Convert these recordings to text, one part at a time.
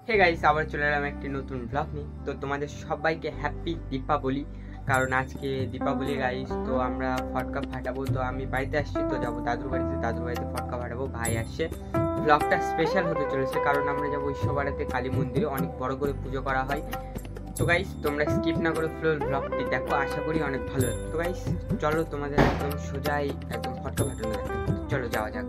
Hey guys, আবার চলে এলাম একটি নতুন ব্লগ নিয়ে। তো তোমাদের সবাইকে হ্যাপি দীপাবলি, কারণ আজকে দীপাবলি গাইস। তো আমরা ফটকা ফাটাবো। তো আমি বাড়িতে আসছি, তো যাবো দাদুর বাড়িতে ফটকা ফাটাবো। ভাই আসছে। ব্লগটা স্পেশাল হতে চলেছে, কারণ আমরা যাবো ঈশ্বরবাড়িতে কালী মন্দিরে, অনেক বড় করে পুজো করা হয়। তো গাইস তোমরা স্কিপ না করে ফুল ব্লগটি দেখো, আশা করি অনেক ভালো হবে। তো গাইস চলো তোমাদের একদম সোজাই একদম ফটকা ফাটানো দেখো। চলো যাওয়া যাক।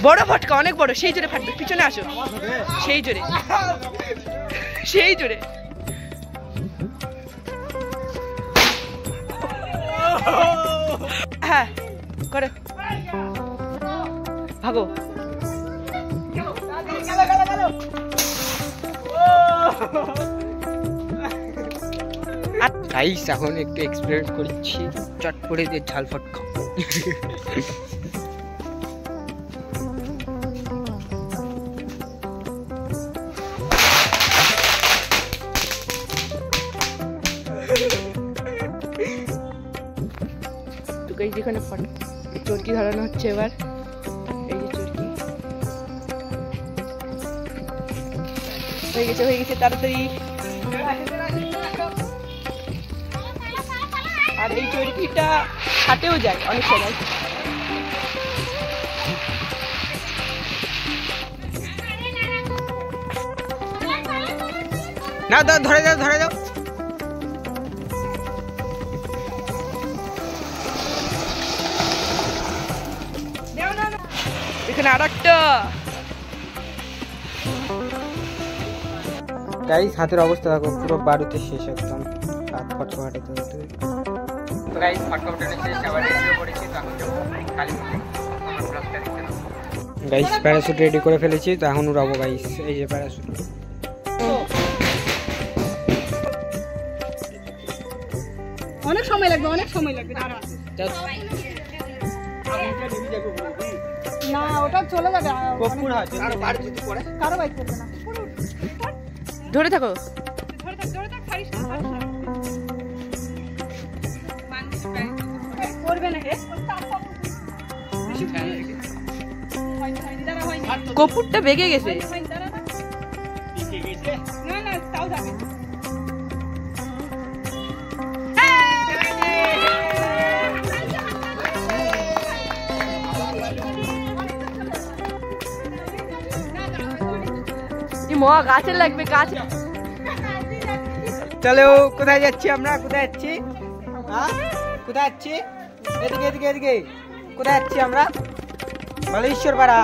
বড় ফটকা, অনেক বড়, সেই জোরে ফাটবে। পিছনে আসো, সেই জোরে, সেই জোরে। হ্যাঁ করে ভাগো। গাইস এখন একটু এক্সপেরিমেন্ট করছি, চট করে দিয়ে ঝাল ফটকা। যেখানে চরকি ধরানো হচ্ছে এবার, এই যে চরকি হয়ে গেছে তাড়াতাড়ি। আর এই চরকিটা হাটেও যায় অনেক সময়। না দাও, ধরে দাও। এখানে আরেকটা। গাইস হাতের অবস্থা দেখো, পুরো বাড়িতে শেষ একদম। ফটকা ফাটাতে হতে। তো গাইস ফটকা ফাটানো শেষ, আবার রেডি করেছি। তো এখন যাবো কালী মন্দির। আমার ব্লগটা দেখতে দাও। গাইস প্যারাশুট রেডি করে ফেলেছি, তো এখন উড়াবো গাইস। এই যে প্যারাশুট। অনেক সময় লাগবে দাঁড়া। না ওটা চলে যাবে, কারো বাইক করবে না। ধরে থাকো, কপুরটা বেগে গেছে। গাছের লাগবে, গাছ। চলো কোথায় যাচ্ছি আমরা? কোথায় যাচ্ছি? এদিকে কোথায় যাচ্ছি আমরা? ঈশ্বর পাড়া।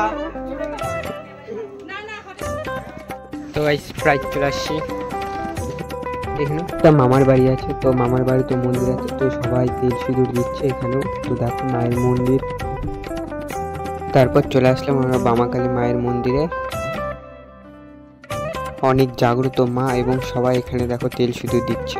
তো গাইস প্রায় চলে আসছি। এখানে একটা মামার বাড়ি আছে, তো মামার বাড়িতে মন্দির আছে, তো সবাই তেল সিঁদুর দিচ্ছে এখানেও। তো দেখো মায়ের মন্দির। তারপর চলে আসলাম আমরা বামাকালী মায়ের মন্দিরে। অনেক জাগ্রত মা, এবং সবাই এখানে দেখো তেল সিঁদুর দিচ্ছে।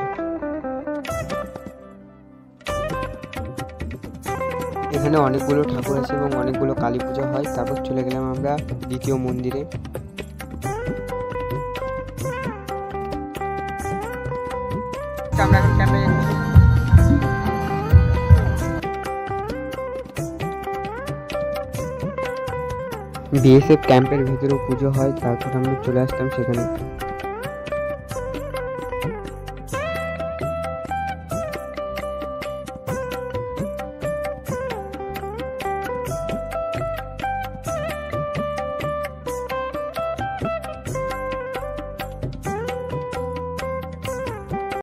এখানে অনেকগুলো ঠাকুর আছে এবং অনেকগুলো কালী পূজা হয়। তারপর চলে গেলাম আমরা দ্বিতীয় মন্দিরে। বিএসএফ ক্যাম্পের ভেতরেও পুজো হয়। তারপর আমরা চলে আসলাম সেখানে।